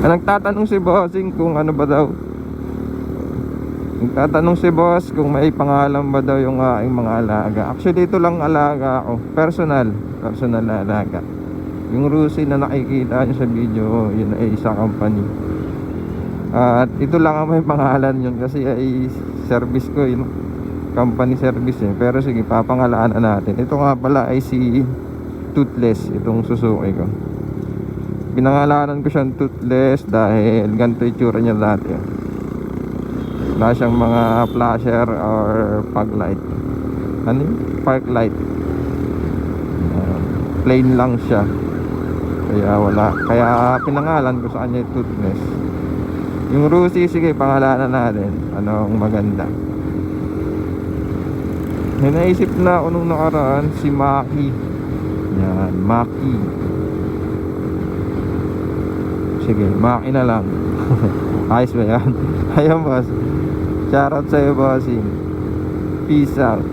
Nagtatanong si bossing kung ano ba daw. Nagtatanong si boss kung may pangalan ba daw yung aking mga alaga. Actually ito lang alaga ako, personal na alaga. Yung Rusi na nakikita nyo sa video, yun ay isang company. At ito lang ang may pangalan yun kasi ay service ko yun, company service eh. Pero sige, papangalanan natin. Ito nga pala ay si Toothless, itong Suzuki ko. Pinangalanan ko siyang Toothless dahil ganito yung tsura niya dati. Wala siyang mga flasher or fog light. Ano yun? Park light. Plain lang siya. Kaya wala. Kaya pinangalan ko sa kanya yung Toothless. Yung Rusi, sige, pangalanan natin. Anong maganda. May naisip na ako nung nakaraan, si Maki. Yan, Maki. Sige, Maki na lang. Ayos ba yan? Ayun boss. Shoutout sa'yo bossing. Peace out.